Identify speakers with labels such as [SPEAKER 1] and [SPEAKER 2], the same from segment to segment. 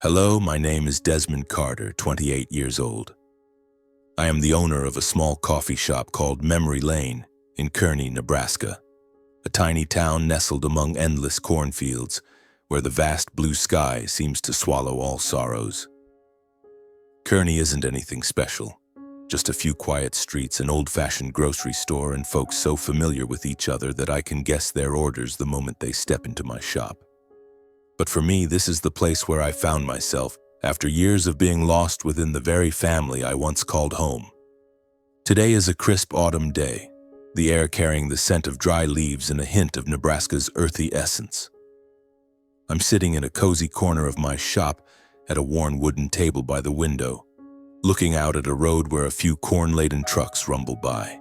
[SPEAKER 1] Hello, my name is Desmond Carter, 28 years old. I am the owner of a small coffee shop called Memory Lane in Kearney, Nebraska, a tiny town nestled among endless cornfields where the vast blue sky seems to swallow all sorrows. Kearney isn't anything special, just a few quiet streets, an old-fashioned grocery store, and folks so familiar with each other that I can guess their orders the moment they step into my shop. But for me, this is the place where I found myself after years of being lost within the very family I once called home. Today is a crisp autumn day, the air carrying the scent of dry leaves and a hint of Nebraska's earthy essence. I'm sitting in a cozy corner of my shop at a worn wooden table by the window, looking out at a road where a few corn-laden trucks rumble by.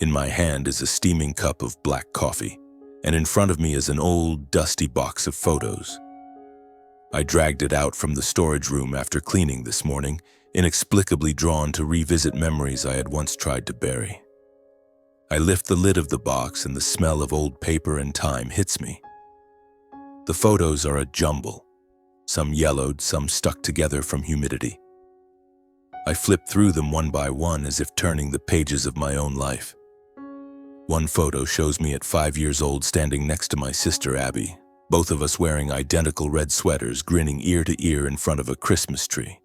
[SPEAKER 1] In my hand is a steaming cup of black coffee, and in front of me is an old, dusty box of photos. I dragged it out from the storage room after cleaning this morning, inexplicably drawn to revisit memories I had once tried to bury. I lift the lid of the box and the smell of old paper and time hits me. The photos are a jumble, some yellowed, some stuck together from humidity. I flip through them one by one as if turning the pages of my own life. One photo shows me at 5 years old standing next to my sister Abby, both of us wearing identical red sweaters, grinning ear to ear in front of a Christmas tree.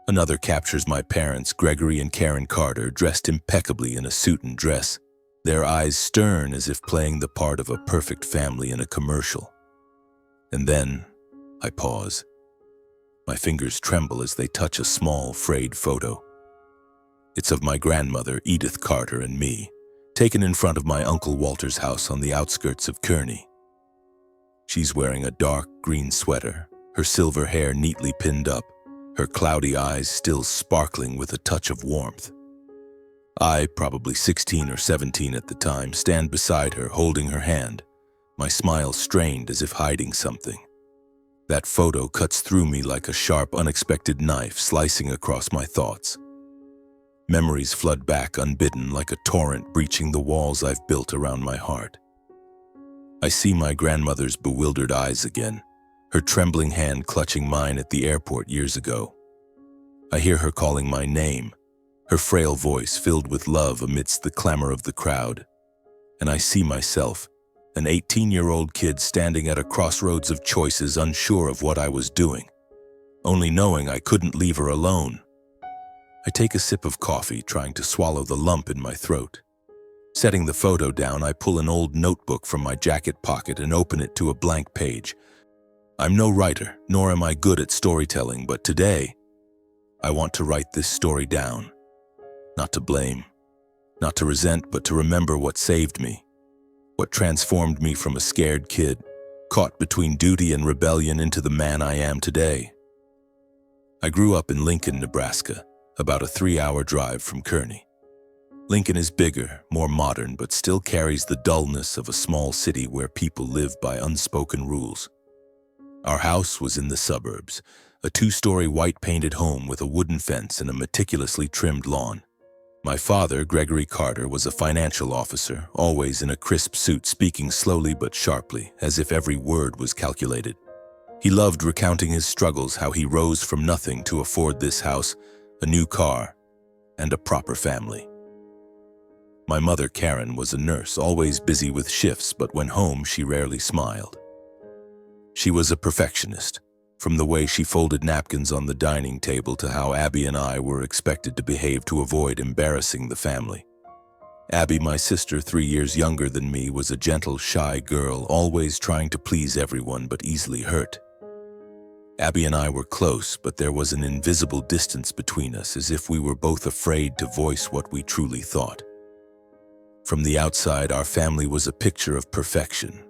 [SPEAKER 1] Another captures my parents, Gregory and Karen Carter, dressed impeccably in a suit and dress, their eyes stern as if playing the part of a perfect family in a commercial. And then I pause. My fingers tremble as they touch a small, frayed photo. It's of my grandmother, Edith Carter, and me, taken in front of my Uncle Walter's house on the outskirts of Kearney. She's wearing a dark green sweater, her silver hair neatly pinned up, her cloudy eyes still sparkling with a touch of warmth. I, probably 16 or 17 at the time, stand beside her, holding her hand, my smile strained as if hiding something. That photo cuts through me like a sharp, unexpected knife slicing across my thoughts. Memories flood back unbidden like a torrent breaching the walls I've built around my heart. I see my grandmother's bewildered eyes again, her trembling hand clutching mine at the airport years ago. I hear her calling my name, her frail voice filled with love amidst the clamor of the crowd. And I see myself, an 18-year-old kid standing at a crossroads of choices, unsure of what I was doing, only knowing I couldn't leave her alone. I take a sip of coffee, trying to swallow the lump in my throat. Setting the photo down, I pull an old notebook from my jacket pocket and open it to a blank page. I'm no writer, nor am I good at storytelling, but today, I want to write this story down. Not to blame, not to resent, but to remember what saved me, what transformed me from a scared kid, caught between duty and rebellion, into the man I am today. I grew up in Lincoln, Nebraska, about a 3-hour drive from Kearney. Lincoln is bigger, more modern, but still carries the dullness of a small city where people live by unspoken rules. Our house was in the suburbs, a 2-story white-painted home with a wooden fence and a meticulously trimmed lawn. My father, Gregory Carter, was a financial officer, always in a crisp suit, speaking slowly but sharply, as if every word was calculated. He loved recounting his struggles, how he rose from nothing to afford this house, a new car, and a proper family. My mother, Karen, was a nurse, always busy with shifts, but when home, she rarely smiled. She was a perfectionist, from the way she folded napkins on the dining table to how Abby and I were expected to behave to avoid embarrassing the family. Abby, my sister, 3 years younger than me, was a gentle, shy girl, always trying to please everyone but easily hurt. Abby and I were close, but there was an invisible distance between us, as if we were both afraid to voice what we truly thought. From the outside, our family was a picture of perfection.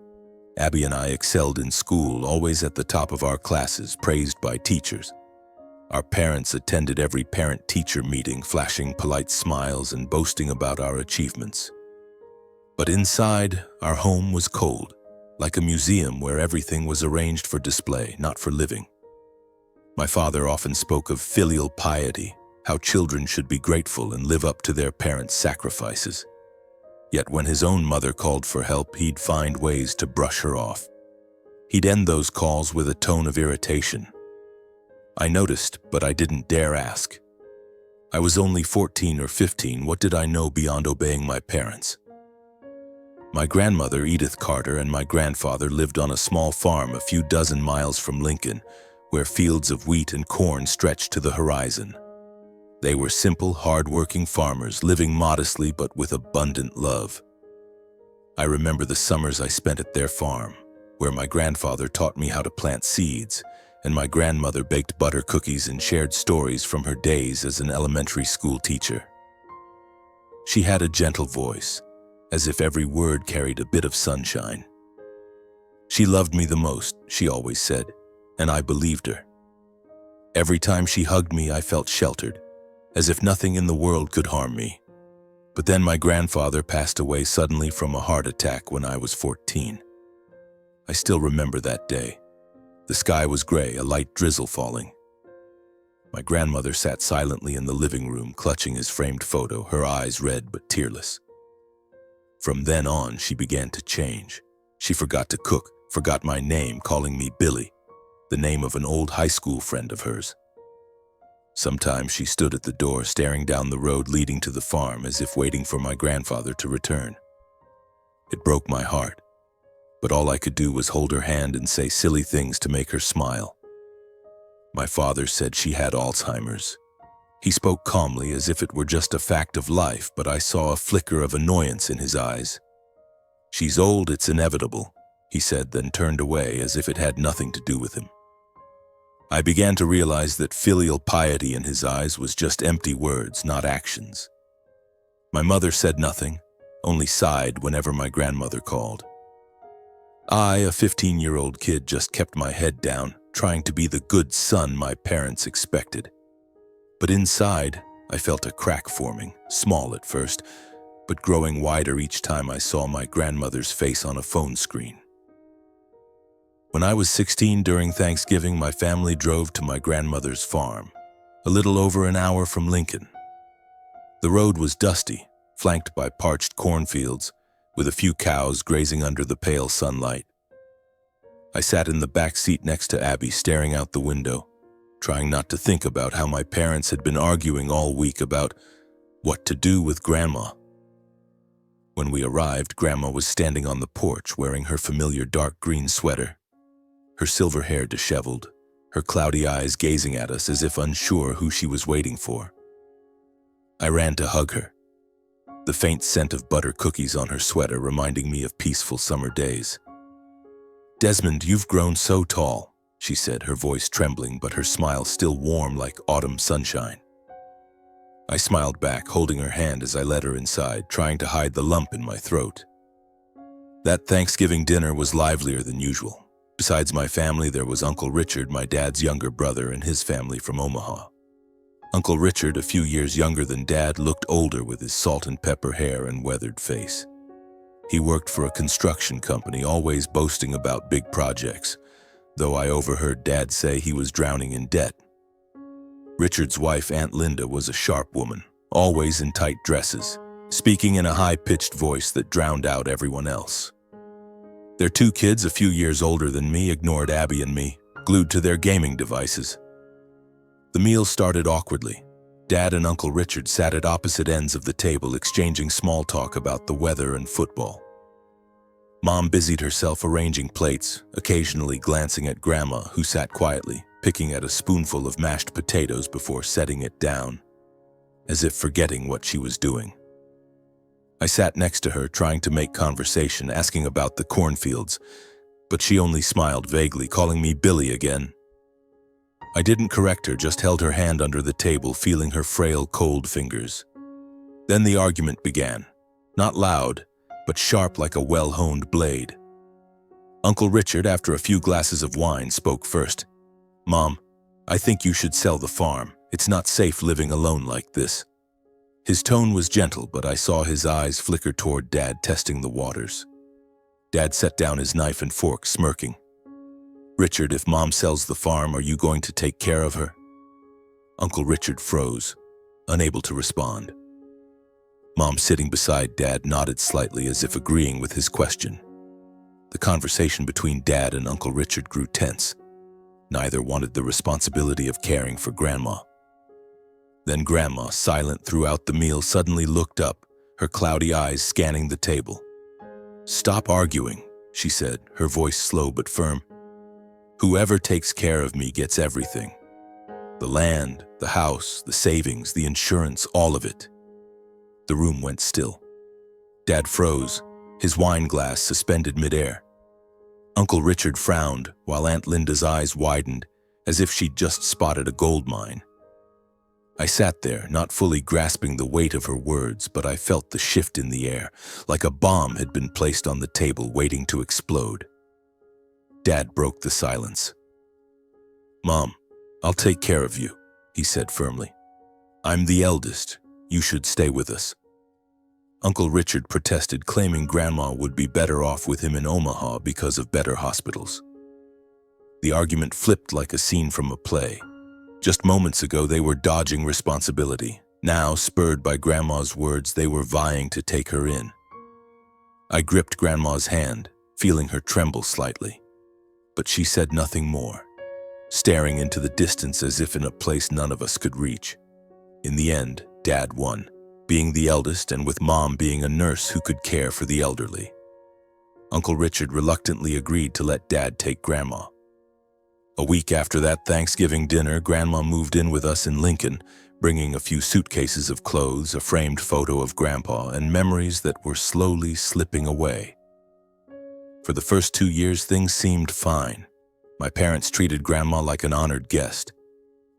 [SPEAKER 1] Abby and I excelled in school, always at the top of our classes, praised by teachers. Our parents attended every parent-teacher meeting, flashing polite smiles and boasting about our achievements. But inside, our home was cold, like a museum where everything was arranged for display, not for living. My father often spoke of filial piety, how children should be grateful and live up to their parents' sacrifices. Yet when his own mother called for help, he'd find ways to brush her off. He'd end those calls with a tone of irritation. I noticed, but I didn't dare ask. I was only 14 or 15. What did I know beyond obeying my parents? My grandmother, Edith Carter, and my grandfather lived on a small farm a few dozen miles from Lincoln, where fields of wheat and corn stretched to the horizon. They were simple, hard-working farmers, living modestly but with abundant love. I remember the summers I spent at their farm, where my grandfather taught me how to plant seeds, and my grandmother baked butter cookies and shared stories from her days as an elementary school teacher. She had a gentle voice, as if every word carried a bit of sunshine. She loved me the most, she always said, and I believed her. Every time she hugged me, I felt sheltered, as if nothing in the world could harm me. But then my grandfather passed away suddenly from a heart attack when I was 14. I still remember that day. The sky was gray, a light drizzle falling. My grandmother sat silently in the living room, clutching his framed photo, her eyes red but tearless. From then on, she began to change. She forgot to cook, forgot my name, calling me Billy, the name of an old high school friend of hers. Sometimes she stood at the door, staring down the road leading to the farm, as if waiting for my grandfather to return. It broke my heart, but all I could do was hold her hand and say silly things to make her smile. My father said she had Alzheimer's. He spoke calmly, as if it were just a fact of life, but I saw a flicker of annoyance in his eyes. "She's old, it's inevitable," he said, then turned away as if it had nothing to do with him. I began to realize that filial piety in his eyes was just empty words, not actions. My mother said nothing, only sighed whenever my grandmother called. I, a 15-year-old kid, just kept my head down, trying to be the good son my parents expected. But inside, I felt a crack forming, small at first, but growing wider each time I saw my grandmother's face on a phone screen. When I was 16 during Thanksgiving, my family drove to my grandmother's farm, a little over an hour from Lincoln. The road was dusty, flanked by parched cornfields, with a few cows grazing under the pale sunlight. I sat in the back seat next to Abby, staring out the window, trying not to think about how my parents had been arguing all week about what to do with Grandma. When we arrived, Grandma was standing on the porch wearing her familiar dark green sweater, her silver hair disheveled, her cloudy eyes gazing at us as if unsure who she was waiting for. I ran to hug her, the faint scent of butter cookies on her sweater reminding me of peaceful summer days. "Desmond, you've grown so tall," she said, her voice trembling but her smile still warm like autumn sunshine. I smiled back, holding her hand as I led her inside, trying to hide the lump in my throat. That Thanksgiving dinner was livelier than usual. Besides my family, there was Uncle Richard, my dad's younger brother, and his family from Omaha. Uncle Richard, a few years younger than Dad, looked older with his salt and pepper hair and weathered face. He worked for a construction company, always boasting about big projects, though I overheard Dad say he was drowning in debt. Richard's wife, Aunt Linda, was a sharp woman, always in tight dresses, speaking in a high-pitched voice that drowned out everyone else. Their two kids, a few years older than me, ignored Abby and me, glued to their gaming devices. The meal started awkwardly. Dad and Uncle Richard sat at opposite ends of the table, exchanging small talk about the weather and football. Mom busied herself arranging plates, occasionally glancing at Grandma, who sat quietly, picking at a spoonful of mashed potatoes before setting it down, as if forgetting what she was doing. I sat next to her, trying to make conversation, asking about the cornfields, but she only smiled vaguely, calling me Billy again. I didn't correct her, just held her hand under the table, feeling her frail, cold fingers. Then the argument began, not loud, but sharp like a well-honed blade. Uncle Richard, after a few glasses of wine, spoke first. "Mom, I think you should sell the farm. It's not safe living alone like this." His tone was gentle, but I saw his eyes flicker toward Dad, testing the waters. Dad set down his knife and fork, smirking. "Richard, if Mom sells the farm, are you going to take care of her?" Uncle Richard froze, unable to respond. Mom, sitting beside Dad, nodded slightly as if agreeing with his question. The conversation between Dad and Uncle Richard grew tense. Neither wanted the responsibility of caring for Grandma. Then Grandma, silent throughout the meal, suddenly looked up, her cloudy eyes scanning the table. "Stop arguing," she said, her voice slow but firm. "Whoever takes care of me gets everything. The land, the house, the savings, the insurance, all of it." The room went still. Dad froze, his wine glass suspended midair. Uncle Richard frowned, while Aunt Linda's eyes widened, as if she'd just spotted a gold mine. I sat there, not fully grasping the weight of her words, but I felt the shift in the air, like a bomb had been placed on the table waiting to explode. Dad broke the silence. "Mom, I'll take care of you," he said firmly. "I'm the eldest. You should stay with us." Uncle Richard protested, claiming Grandma would be better off with him in Omaha because of better hospitals. The argument flipped like a scene from a play. Just moments ago, they were dodging responsibility. Now, spurred by Grandma's words, they were vying to take her in. I gripped Grandma's hand, feeling her tremble slightly. But she said nothing more, staring into the distance as if in a place none of us could reach. In the end, Dad won, being the eldest and with Mom being a nurse who could care for the elderly. Uncle Richard reluctantly agreed to let Dad take Grandma. A week after that Thanksgiving dinner, Grandma moved in with us in Lincoln, bringing a few suitcases of clothes, a framed photo of Grandpa, and memories that were slowly slipping away. For the first 2 years, things seemed fine. My parents treated Grandma like an honored guest.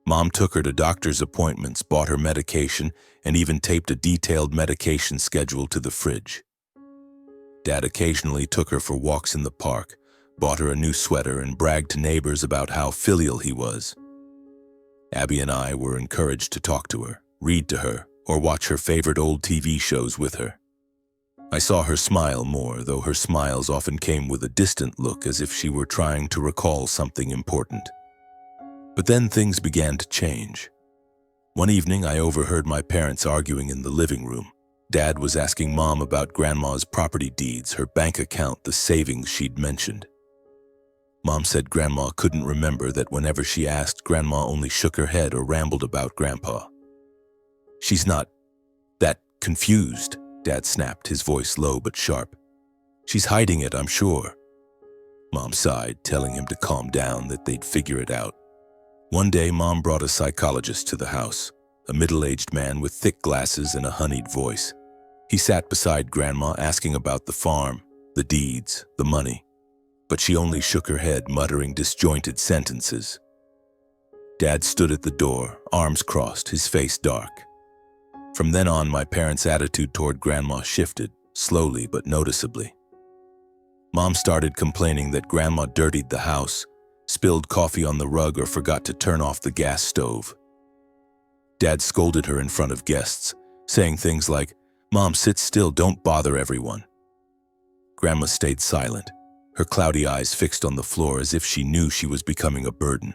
[SPEAKER 1] Mom took her to doctor's appointments, bought her medication, and even taped a detailed medication schedule to the fridge. Dad occasionally took her for walks in the park, bought her a new sweater, and bragged to neighbors about how filial he was. Abby and I were encouraged to talk to her, read to her, or watch her favorite old TV shows with her. I saw her smile more, though her smiles often came with a distant look, as if she were trying to recall something important. But then things began to change. One evening, I overheard my parents arguing in the living room. Dad was asking Mom about Grandma's property deeds, her bank account, the savings she'd mentioned. Mom said Grandma couldn't remember, that whenever she asked, Grandma only shook her head or rambled about Grandpa. "She's not that confused," Dad snapped, his voice low but sharp. "She's hiding it, I'm sure." Mom sighed, telling him to calm down, that they'd figure it out. One day, Mom brought a psychologist to the house, a middle-aged man with thick glasses and a honeyed voice. He sat beside Grandma, asking about the farm, the deeds, the money. But she only shook her head, muttering disjointed sentences. Dad stood at the door, arms crossed, his face dark. From then on, my parents' attitude toward Grandma shifted, slowly but noticeably. Mom started complaining that Grandma dirtied the house, spilled coffee on the rug, or forgot to turn off the gas stove. Dad scolded her in front of guests, saying things like, "Mom, sit still, don't bother everyone." Grandma stayed silent, her cloudy eyes fixed on the floor, as if she knew she was becoming a burden.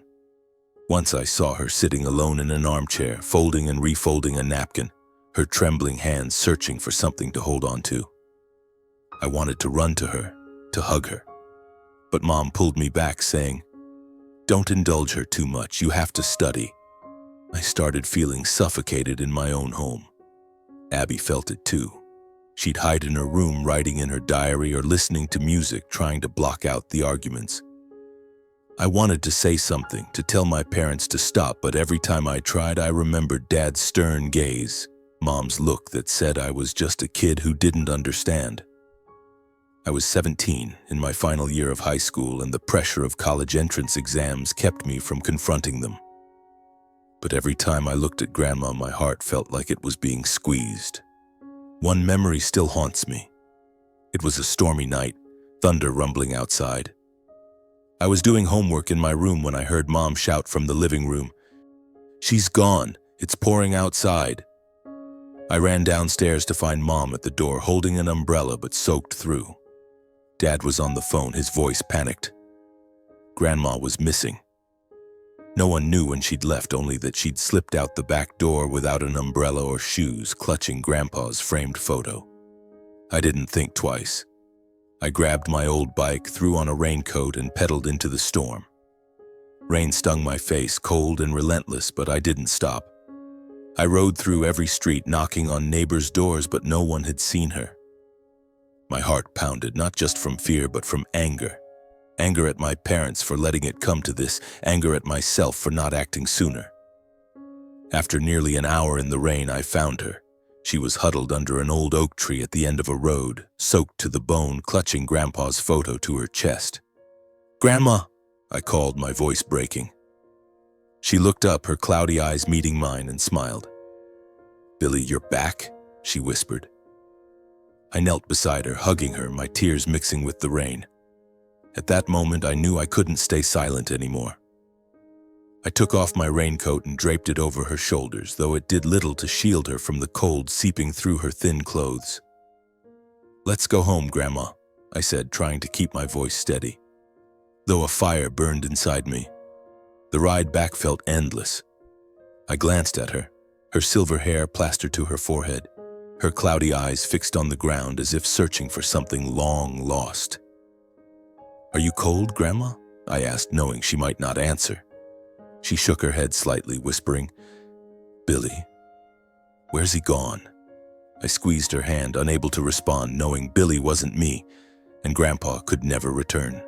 [SPEAKER 1] Once I saw her sitting alone in an armchair, folding and refolding a napkin, her trembling hands searching for something to hold on to. I wanted to run to her, to hug her. But Mom pulled me back, saying, "Don't indulge her too much, you have to study." I started feeling suffocated in my own home. Abby felt it too. She'd hide in her room, writing in her diary or listening to music, trying to block out the arguments. I wanted to say something, to tell my parents to stop, but every time I tried, I remembered Dad's stern gaze, Mom's look that said I was just a kid who didn't understand. I was 17, in my final year of high school, and the pressure of college entrance exams kept me from confronting them. But every time I looked at Grandma, my heart felt like it was being squeezed. One memory still haunts me. It was a stormy night, thunder rumbling outside. I was doing homework in my room when I heard Mom shout from the living room, "She's gone, it's pouring outside." I ran downstairs to find Mom at the door, holding an umbrella but soaked through. Dad was on the phone, his voice panicked. Grandma was missing. No one knew when she'd left, only that she'd slipped out the back door without an umbrella or shoes, clutching Grandpa's framed photo. I didn't think twice. I grabbed my old bike, threw on a raincoat, and pedaled into the storm. Rain stung my face, cold and relentless, but I didn't stop. I rode through every street, knocking on neighbors' doors, but no one had seen her. My heart pounded, not just from fear, but from anger. Anger at my parents for letting it come to this, anger at myself for not acting sooner. After nearly an hour in the rain, I found her. She was huddled under an old oak tree at the end of a road, soaked to the bone, clutching Grandpa's photo to her chest. "Grandma!" I called, my voice breaking. She looked up, her cloudy eyes meeting mine, and smiled. "Billy, you're back?" she whispered. I knelt beside her, hugging her, my tears mixing with the rain. At that moment, I knew I couldn't stay silent anymore. I took off my raincoat and draped it over her shoulders, though it did little to shield her from the cold seeping through her thin clothes. "Let's go home, Grandma," I said, trying to keep my voice steady. Though a fire burned inside me, the ride back felt endless. I glanced at her, her silver hair plastered to her forehead, her cloudy eyes fixed on the ground as if searching for something long lost. "Are you cold, Grandma?" I asked, knowing she might not answer. She shook her head slightly, whispering, "Billy, where's he gone?" I squeezed her hand, unable to respond, knowing Billy wasn't me, and Grandpa could never return.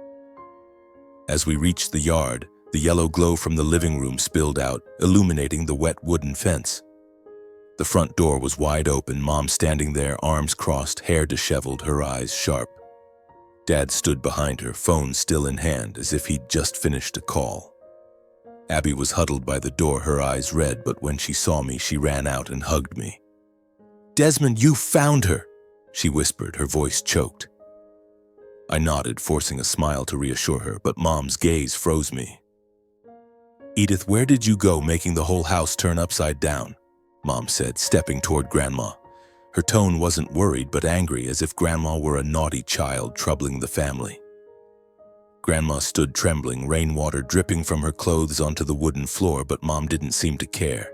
[SPEAKER 1] As we reached the yard, the yellow glow from the living room spilled out, illuminating the wet wooden fence. The front door was wide open, Mom standing there, arms crossed, hair disheveled, her eyes sharp. Dad stood behind her, phone still in hand, as if he'd just finished a call. Abby was huddled by the door, her eyes red, but when she saw me, she ran out and hugged me. "Desmond, you found her!" she whispered, her voice choked. I nodded, forcing a smile to reassure her, but Mom's gaze froze me. "Edith, where did you go, making the whole house turn upside down?" Mom said, stepping toward Grandma. Her tone wasn't worried, but angry, as if Grandma were a naughty child troubling the family. Grandma stood trembling, rainwater dripping from her clothes onto the wooden floor, but Mom didn't seem to care.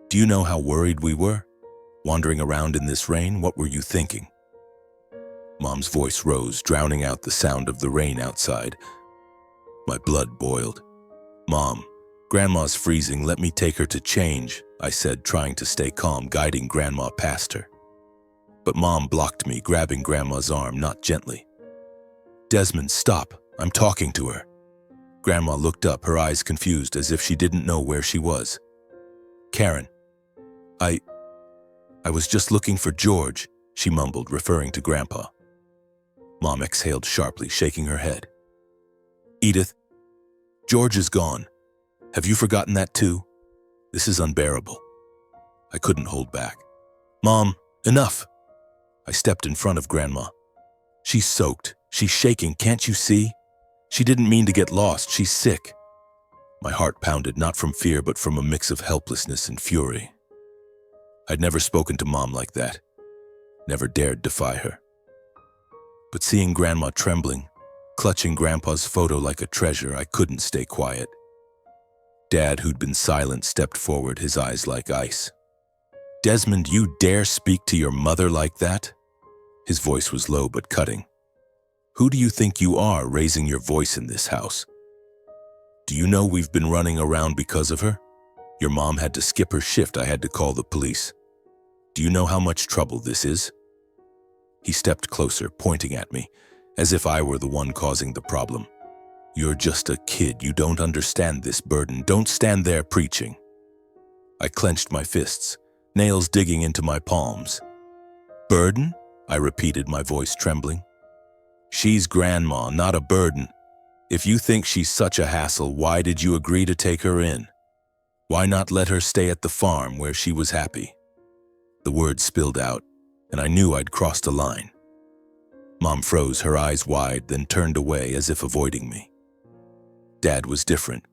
[SPEAKER 1] "Do you know how worried we were? Wandering around in this rain, what were you thinking?" Mom's voice rose, drowning out the sound of the rain outside. My blood boiled. "Mom, Grandma's freezing, let me take her to change," I said, trying to stay calm, guiding Grandma past her. But Mom blocked me, grabbing Grandma's arm, not gently. "Desmond, stop, I'm talking to her." Grandma looked up, her eyes confused, as if she didn't know where she was. "Karen, I was just looking for George," she mumbled, referring to Grandpa. Mom exhaled sharply, shaking her head. "Edith, George is gone. Have you forgotten that too? This is unbearable." I couldn't hold back. "Mom, enough!" I stepped in front of Grandma. "She's soaked. She's shaking, can't you see? She didn't mean to get lost. She's sick." My heart pounded, not from fear, but from a mix of helplessness and fury. I'd never spoken to Mom like that. Never dared defy her. But seeing Grandma trembling, clutching Grandpa's photo like a treasure, I couldn't stay quiet. Dad, who'd been silent, stepped forward, his eyes like ice. "Desmond, you dare speak to your mother like that?" His voice was low but cutting. "Who do you think you are, raising your voice in this house? Do you know we've been running around because of her? Your mom had to skip her shift. I had to call the police. Do you know how much trouble this is?" He stepped closer, pointing at me, as if I were the one causing the problem. "You're just a kid. You don't understand this burden. Don't stand there preaching." I clenched my fists, nails digging into my palms. "Burden?" I repeated, my voice trembling. "She's Grandma, not a burden. If you think she's such a hassle, why did you agree to take her in? Why not let her stay at the farm where she was happy?" The words spilled out, and I knew I'd crossed a line. Mom froze, her eyes wide, then turned away as if avoiding me. Dad was different.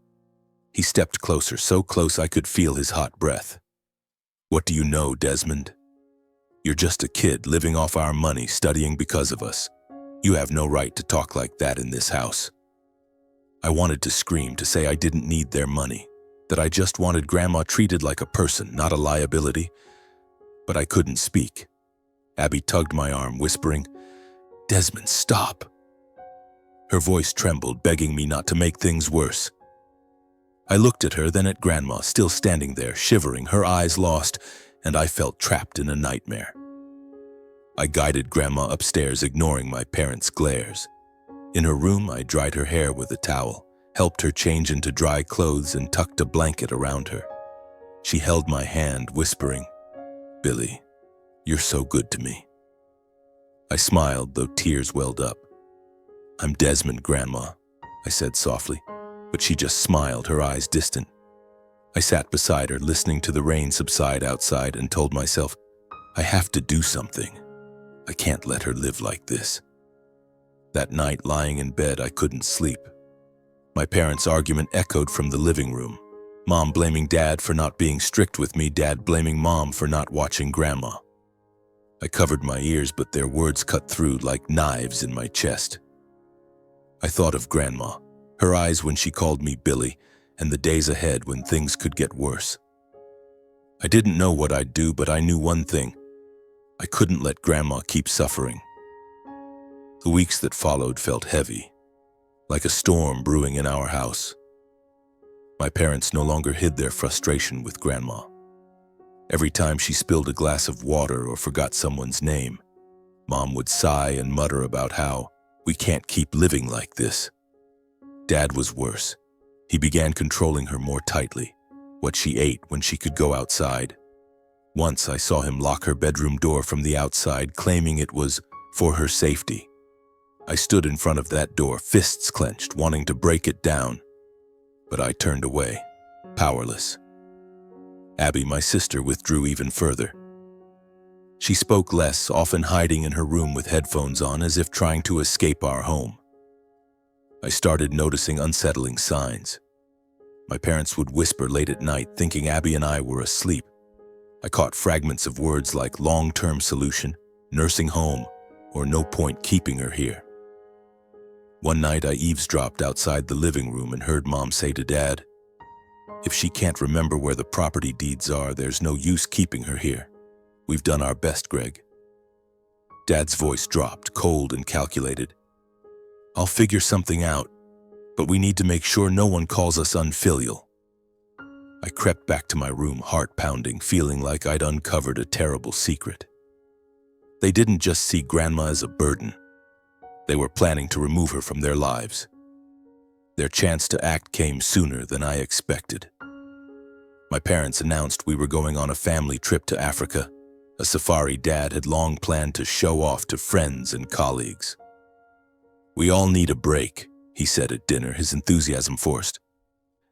[SPEAKER 1] He stepped closer, so close I could feel his hot breath. "What do you know, Desmond? You're just a kid living off our money, studying because of us. You have no right to talk like that in this house." I wanted to scream, to say I didn't need their money, that I just wanted Grandma treated like a person, not a liability. But I couldn't speak. Abby tugged my arm, whispering, "Desmond, stop." Her voice trembled, begging me not to make things worse. I looked at her, then at Grandma, still standing there, shivering, her eyes lost, and I felt trapped in a nightmare. I guided Grandma upstairs, ignoring my parents' glares. In her room, I dried her hair with a towel, helped her change into dry clothes, and tucked a blanket around her. She held my hand, whispering, "Billy, you're so good to me." I smiled, though tears welled up. "I'm Desmond, Grandma," I said softly, but she just smiled, her eyes distant. I sat beside her, listening to the rain subside outside, and told myself, I have to do something. I can't let her live like this. That night, lying in bed, I couldn't sleep. My parents' argument echoed from the living room. Mom blaming Dad for not being strict with me, Dad blaming Mom for not watching Grandma. I covered my ears, but their words cut through like knives in my chest. I thought of Grandma, her eyes when she called me Billy, and the days ahead when things could get worse. I didn't know what I'd do, but I knew one thing. I couldn't let Grandma keep suffering. The weeks that followed felt heavy, like a storm brewing in our house. My parents no longer hid their frustration with Grandma. Every time she spilled a glass of water or forgot someone's name, Mom would sigh and mutter about how we can't keep living like this. Dad was worse. He began controlling her more tightly, what she ate, when she could go outside. Once I saw him lock her bedroom door from the outside, claiming it was for her safety. I stood in front of that door, fists clenched, wanting to break it down, but I turned away, powerless. Abby, my sister, withdrew even further. She spoke less, often hiding in her room with headphones on, as if trying to escape our home. I started noticing unsettling signs. My parents would whisper late at night, thinking Abby and I were asleep. I caught fragments of words like long-term solution, nursing home, or no point keeping her here. One night I eavesdropped outside the living room and heard Mom say to Dad, "If she can't remember where the property deeds are, there's no use keeping her here. We've done our best, Greg." Dad's voice dropped, cold and calculated. "I'll figure something out, but we need to make sure no one calls us unfilial." I crept back to my room, heart pounding, feeling like I'd uncovered a terrible secret. They didn't just see Grandma as a burden. They were planning to remove her from their lives. Their chance to act came sooner than I expected. My parents announced we were going on a family trip to Africa, a safari Dad had long planned to show off to friends and colleagues. "We all need a break," he said at dinner, his enthusiasm forced.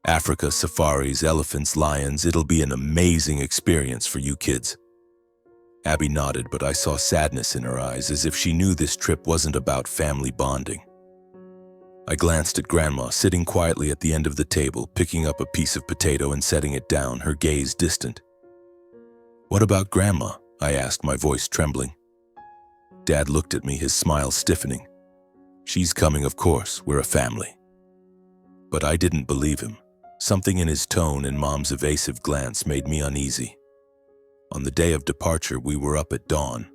[SPEAKER 1] "Africa, safaris, elephants, lions, it'll be an amazing experience for you kids." Abby nodded, but I saw sadness in her eyes, as if she knew this trip wasn't about family bonding. I glanced at Grandma, sitting quietly at the end of the table, picking up a piece of potato and setting it down, her gaze distant. "What about Grandma?" I asked, my voice trembling. Dad looked at me, his smile stiffening. "She's coming, of course. We're a family." But I didn't believe him. Something in his tone and Mom's evasive glance made me uneasy. On the day of departure, we were up at dawn.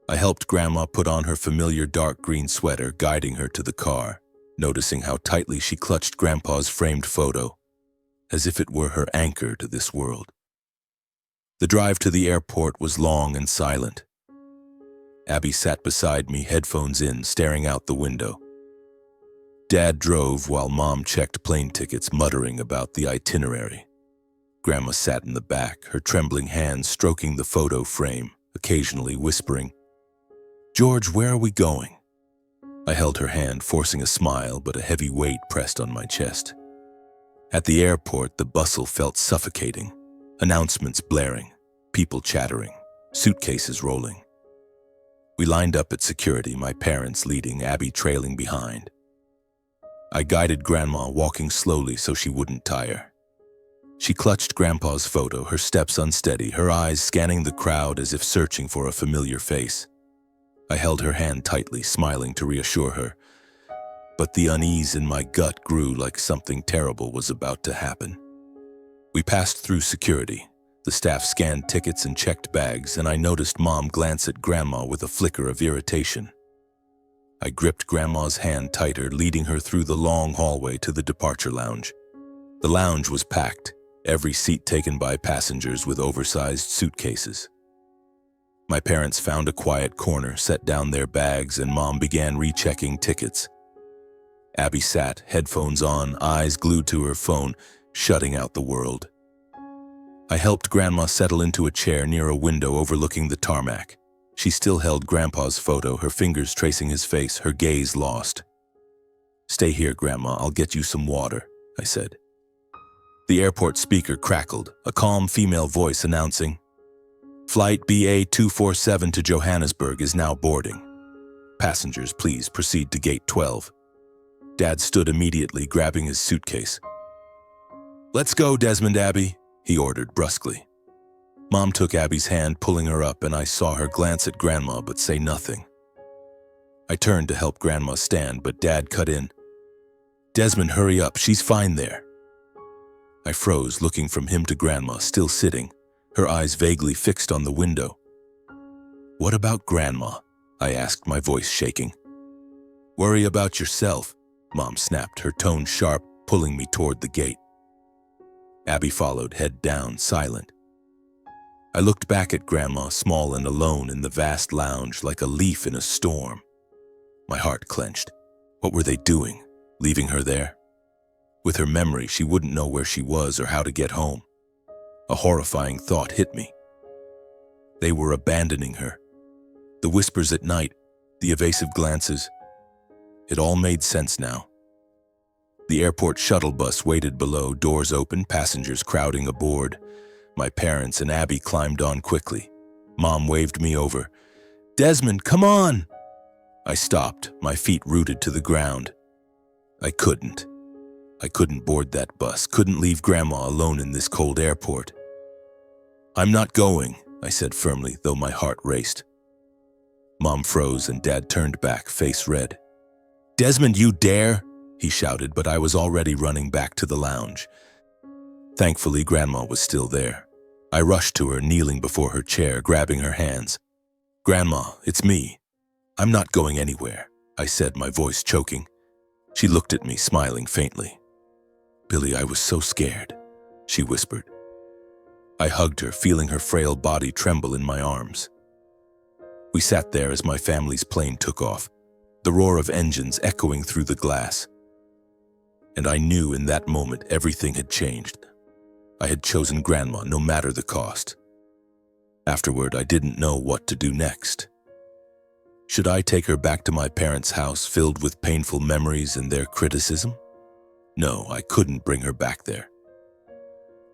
[SPEAKER 1] I helped Grandma put on her familiar dark green sweater, guiding her to the car, noticing how tightly she clutched Grandpa's framed photo, as if it were her anchor to this world. The drive to the airport was long and silent. Abby sat beside me, headphones in, staring out the window. Dad drove while Mom checked plane tickets, muttering about the itinerary. Grandma sat in the back, her trembling hands stroking the photo frame, occasionally whispering, "George, where are we going?" I held her hand, forcing a smile, but a heavy weight pressed on my chest. At the airport, the bustle felt suffocating. Announcements blaring, people chattering, suitcases rolling. We lined up at security, my parents leading, Abby trailing behind. I guided Grandma, walking slowly so she wouldn't tire. She clutched Grandpa's photo, her steps unsteady, her eyes scanning the crowd as if searching for a familiar face. I held her hand tightly, smiling to reassure her, but the unease in my gut grew, like something terrible was about to happen. We passed through security. The staff scanned tickets and checked bags, and I noticed Mom glance at Grandma with a flicker of irritation. I gripped Grandma's hand tighter, leading her through the long hallway to the departure lounge. The lounge was packed, every seat taken by passengers with oversized suitcases. My parents found a quiet corner, set down their bags, and Mom began rechecking tickets. Abby sat, headphones on, eyes glued to her phone, shutting out the world. I helped Grandma settle into a chair near a window overlooking the tarmac. She still held Grandpa's photo, her fingers tracing his face, her gaze lost. "Stay here, Grandma, I'll get you some water," I said. The airport speaker crackled, a calm female voice announcing, "Flight BA247 to Johannesburg is now boarding. Passengers, please proceed to gate 12. Dad stood immediately, grabbing his suitcase. "Let's go, Desmond Abby," he ordered brusquely. Mom took Abby's hand, pulling her up, and I saw her glance at Grandma but say nothing. I turned to help Grandma stand, but Dad cut in. "Desmond, hurry up, she's fine there." I froze, looking from him to Grandma, still sitting, her eyes vaguely fixed on the window. "What about Grandma?" I asked, my voice shaking. "Worry about yourself," Mom snapped, her tone sharp, pulling me toward the gate. Abby followed, head down, silent. I looked back at Grandma, small and alone in the vast lounge, like a leaf in a storm. My heart clenched. What were they doing? Leaving her there? With her memory, she wouldn't know where she was or how to get home. A horrifying thought hit me. They were abandoning her. The whispers at night, the evasive glances. It all made sense now. The airport shuttle bus waited below, doors open, passengers crowding aboard. My parents and Abby climbed on quickly. Mom waved me over. "Desmond, come on!" I stopped, my feet rooted to the ground. I couldn't board that bus, couldn't leave Grandma alone in this cold airport. "I'm not going," I said firmly, though my heart raced. Mom froze and Dad turned back, face red. "Desmond, you dare!" he shouted, but I was already running back to the lounge. Thankfully, Grandma was still there. I rushed to her, kneeling before her chair, grabbing her hands. "Grandma, it's me. I'm not going anywhere," I said, my voice choking. She looked at me, smiling faintly. "Billy, I was so scared," she whispered. I hugged her, feeling her frail body tremble in my arms. We sat there as my family's plane took off, the roar of engines echoing through the glass. And I knew in that moment everything had changed. I had chosen Grandma, no matter the cost. Afterward, I didn't know what to do next. Should I take her back to my parents' house filled with painful memories and their criticism? No, I couldn't bring her back there.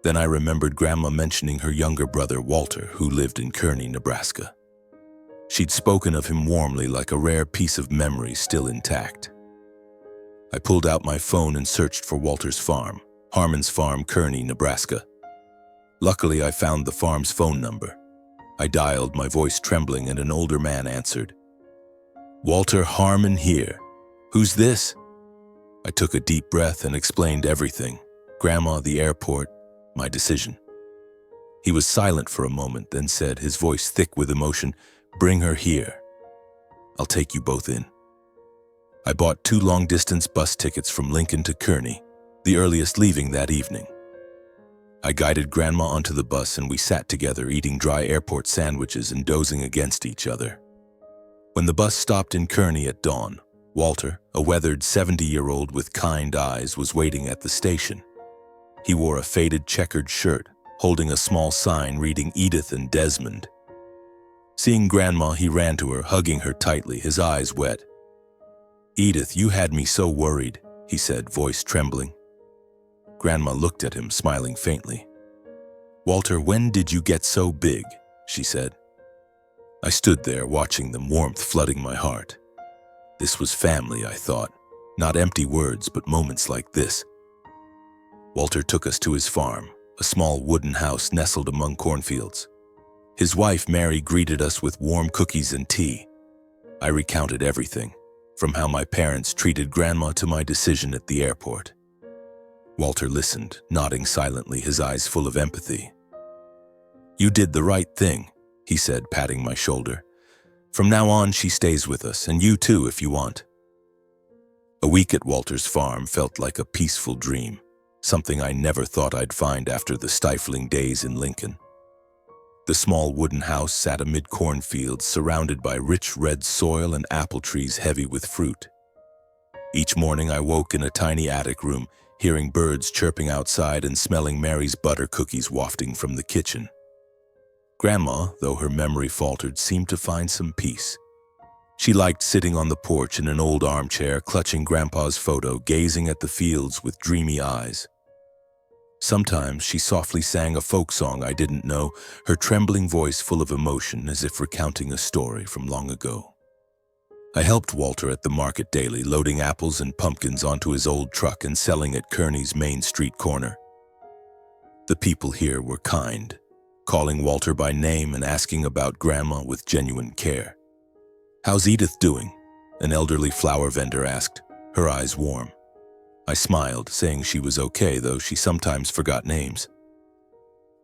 [SPEAKER 1] Then I remembered Grandma mentioning her younger brother, Walter, who lived in Kearney, Nebraska. She'd spoken of him warmly, like a rare piece of memory still intact. I pulled out my phone and searched for Walter's farm, Harmon's Farm, Kearney, Nebraska. Luckily, I found the farm's phone number. I dialed, my voice trembling, and an older man answered. "Walter Harmon here. Who's this?" I took a deep breath and explained everything. Grandma, the airport, my decision. He was silent for a moment, then said, his voice thick with emotion, "Bring her here. I'll take you both in." I bought 2 long-distance bus tickets from Lincoln to Kearney, the earliest leaving that evening. I guided Grandma onto the bus and we sat together, eating dry airport sandwiches and dozing against each other. When the bus stopped in Kearney at dawn, Walter, a weathered 70-year-old with kind eyes, was waiting at the station. He wore a faded checkered shirt, holding a small sign reading Edith and Desmond. Seeing Grandma, he ran to her, hugging her tightly, his eyes wet. "Edith, you had me so worried," he said, voice trembling. Grandma looked at him, smiling faintly. "Walter, when did you get so big?" she said. I stood there, watching them, warmth flooding my heart. This was family, I thought. Not empty words, but moments like this. Walter took us to his farm, a small wooden house nestled among cornfields. His wife, Mary, greeted us with warm cookies and tea. I recounted everything, from how my parents treated Grandma to my decision at the airport. Walter listened, nodding silently, his eyes full of empathy. "You did the right thing," he said, patting my shoulder. "From now on, she stays with us, and you too, if you want." A week at Walter's farm felt like a peaceful dream. something I never thought I'd find after the stifling days in Lincoln. The small wooden house sat amid cornfields surrounded by rich red soil and apple trees heavy with fruit. Each morning I woke in a tiny attic room, hearing birds chirping outside and smelling Mary's butter cookies wafting from the kitchen. Grandma, though her memory faltered, seemed to find some peace. She liked sitting on the porch in an old armchair, clutching Grandpa's photo, gazing at the fields with dreamy eyes. Sometimes she softly sang a folk song I didn't know, her trembling voice full of emotion as if recounting a story from long ago. I helped Walter at the market daily, loading apples and pumpkins onto his old truck and selling at Kearney's Main Street corner. The people here were kind, calling Walter by name and asking about Grandma with genuine care. "How's Edith doing?" an elderly flower vendor asked, her eyes warm. I smiled, saying she was okay, though she sometimes forgot names.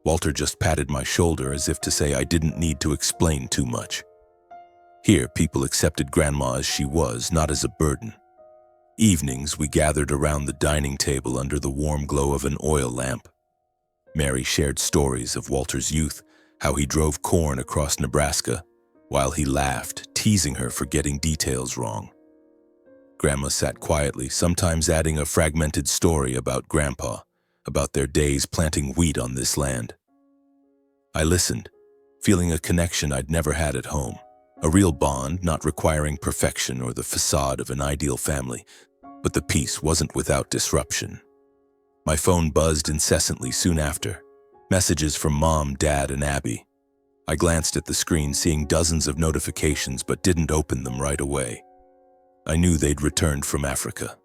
[SPEAKER 1] Walter just patted my shoulder as if to say I didn't need to explain too much. Here, people accepted Grandma as she was, not as a burden. Evenings, we gathered around the dining table under the warm glow of an oil lamp. Mary shared stories of Walter's youth, how he drove corn across Nebraska, while he laughed, teasing her for getting details wrong. Grandma sat quietly, sometimes adding a fragmented story about Grandpa, about their days planting wheat on this land. I listened, feeling a connection I'd never had at home, a real bond not requiring perfection or the facade of an ideal family, but the peace wasn't without disruption. My phone buzzed incessantly soon after, messages from Mom, Dad, and Abby. I glanced at the screen, seeing dozens of notifications, but didn't open them right away. I knew they'd returned from Africa.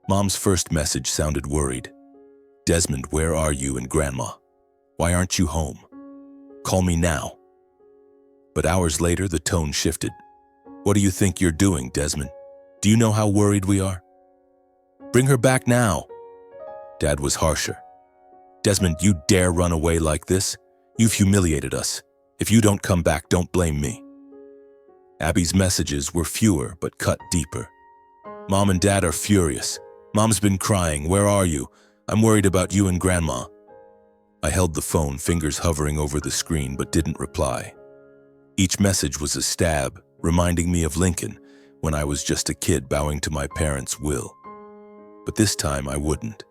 [SPEAKER 1] Mom's first message sounded worried. "Desmond, where are you and Grandma? Why aren't you home? Call me now." But hours later, the tone shifted. "What do you think you're doing, Desmond? Do you know how worried we are? Bring her back now." Dad was harsher. "Desmond, you dare run away like this? You've humiliated us. If you don't come back, don't blame me." Abby's messages were fewer but cut deeper. "Mom and Dad are furious. Mom's been crying. Where are you? I'm worried about you and Grandma." I held the phone, fingers hovering over the screen, but didn't reply. Each message was a stab, reminding me of Lincoln, when I was just a kid bowing to my parents' will. But this time I wouldn't.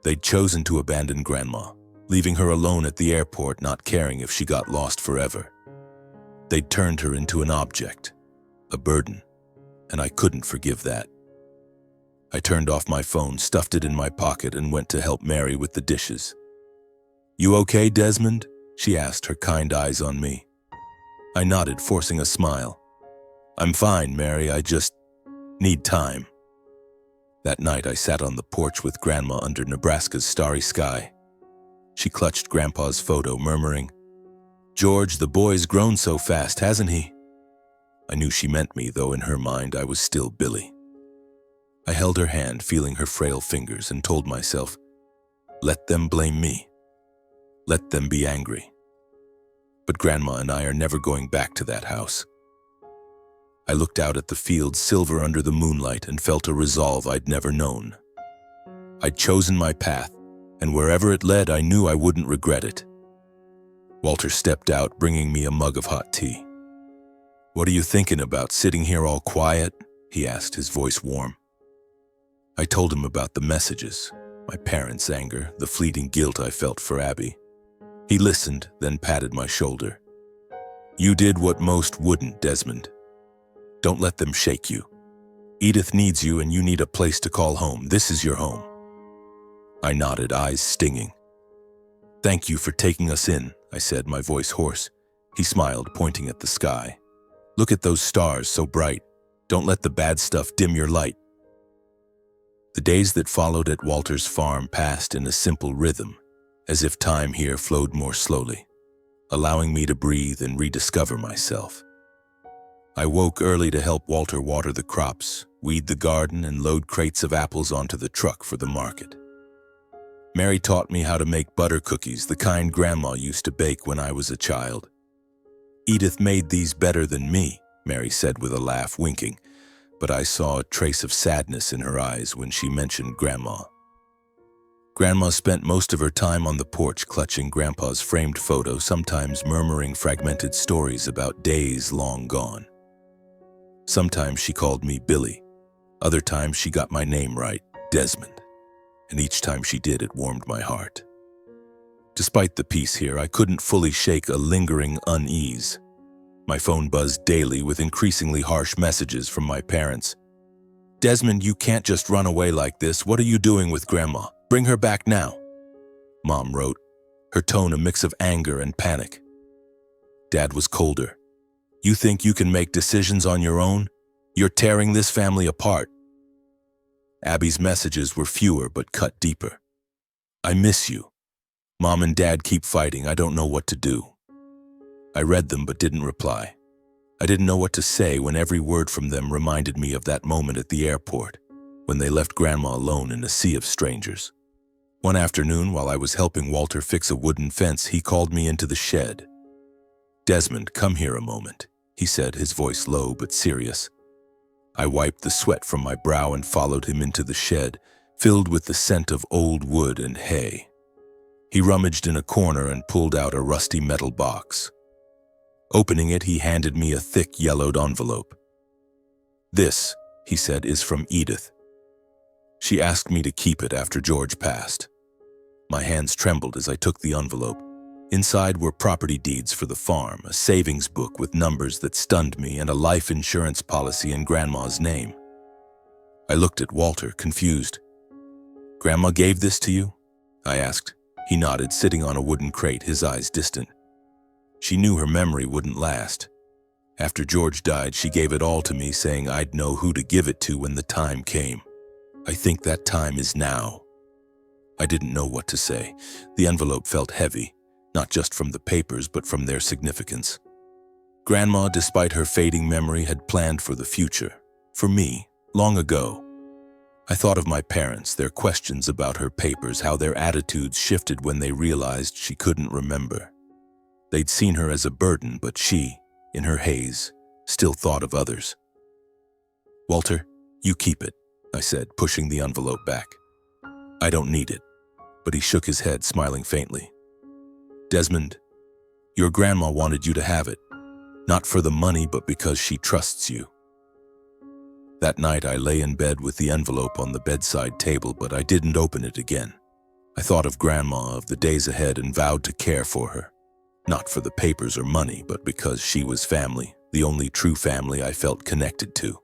[SPEAKER 1] They'd chosen to abandon Grandma, leaving her alone at the airport, not caring if she got lost forever. They'd turned her into an object, a burden, and I couldn't forgive that. I turned off my phone, stuffed it in my pocket, and went to help Mary with the dishes. "You okay, Desmond?" she asked, her kind eyes on me. I nodded, forcing a smile. "I'm fine, Mary, I just need time." That night I sat on the porch with Grandma under Nebraska's starry sky. She clutched Grandpa's photo, murmuring, "George, the boy's grown so fast, hasn't he?" I knew she meant me, though in her mind I was still Billy. I held her hand, feeling her frail fingers, and told myself, let them blame me. Let them be angry. But Grandma and I are never going back to that house. I looked out at the fields, silver under the moonlight, and felt a resolve I'd never known. I'd chosen my path, and wherever it led, I knew I wouldn't regret it. Walter stepped out, bringing me a mug of hot tea. "What are you thinking about, sitting here all quiet?" he asked, his voice warm. I told him about the messages, my parents' anger, the fleeting guilt I felt for Abby. He listened, then patted my shoulder. "You did what most wouldn't, Desmond. Don't let them shake you. Edith needs you, and you need a place to call home. This is your home." I nodded, eyes stinging. "Thank you for taking us in," I said, my voice hoarse. He smiled, pointing at the sky. "Look at those stars, so bright. Don't let the bad stuff dim your light." The days that followed at Walter's farm passed in a simple rhythm, as if time here flowed more slowly, allowing me to breathe and rediscover myself. I woke early to help Walter water the crops, weed the garden, and load crates of apples onto the truck for the market. Mary taught me how to make butter cookies, the kind Grandma used to bake when I was a child. "Edith made these better than me," Mary said with a laugh, winking, but I saw a trace of sadness in her eyes when she mentioned Grandma. Grandma spent most of her time on the porch clutching Grandpa's framed photo, sometimes murmuring fragmented stories about days long gone. Sometimes she called me Billy. Other times she got my name right, Desmond. And each time she did, it warmed my heart. Despite the peace here, I couldn't fully shake a lingering unease. My phone buzzed daily with increasingly harsh messages from my parents. "Desmond, you can't just run away like this. What are you doing with Grandma? Bring her back now," Mom wrote, her tone a mix of anger and panic. Dad was colder. "You think you can make decisions on your own? You're tearing this family apart." Abby's messages were fewer but cut deeper. "I miss you. Mom and Dad keep fighting. I don't know what to do." I read them but didn't reply. I didn't know what to say when every word from them reminded me of that moment at the airport, when they left Grandma alone in a sea of strangers. One afternoon, while I was helping Walter fix a wooden fence, he called me into the shed. "Desmond, come here a moment," he said, his voice low but serious. I wiped the sweat from my brow and followed him into the shed, filled with the scent of old wood and hay. He rummaged in a corner and pulled out a rusty metal box. Opening it, he handed me a thick, yellowed envelope. "This," he said, "is from Edith. She asked me to keep it after George passed." My hands trembled as I took the envelope. Inside were property deeds for the farm, a savings book with numbers that stunned me, and a life insurance policy in Grandma's name. I looked at Walter, confused. "Grandma gave this to you?" I asked. He nodded, sitting on a wooden crate, his eyes distant. "She knew her memory wouldn't last. After George died, she gave it all to me, saying I'd know who to give it to when the time came. I think that time is now." I didn't know what to say. The envelope felt heavy, not just from the papers, but from their significance. Grandma, despite her fading memory, had planned for the future. For me, long ago. I thought of my parents, their questions about her papers, how their attitudes shifted when they realized she couldn't remember. They'd seen her as a burden, but she, in her haze, still thought of others. "Walter, you keep it," I said, pushing the envelope back. "I don't need it," but he shook his head, smiling faintly. "Desmond, your grandma wanted you to have it, not for the money, but because she trusts you." That night I lay in bed with the envelope on the bedside table, but I didn't open it again. I thought of Grandma, of the days ahead, and vowed to care for her. Not for the papers or money, but because she was family, the only true family I felt connected to.